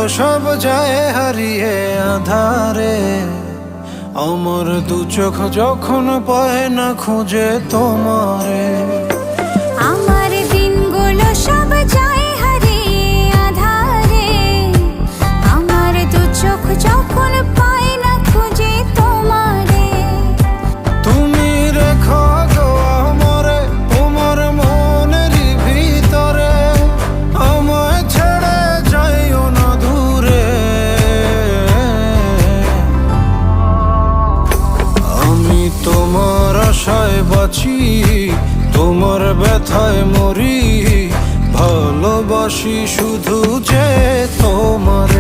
সব যায় হারিয়ে আধারে, আমার দু চোখ যখন পায় না খুঁজে তোমারে। আমার দিনগুলো সব যায় হারিয়ে আঁধারে, আমার দু চোখ যখন পায় না খুঁজে তোমারে। তুমি রেখো গো আমারে তোমার মনেরই ভিতরে, আমায় ছেড়ে যাইও না দূরে। আমি তোমার আশায় বাঁচি, তোমার ব্যথায় মরি, ভালোবাসি শুধু যে তোমার।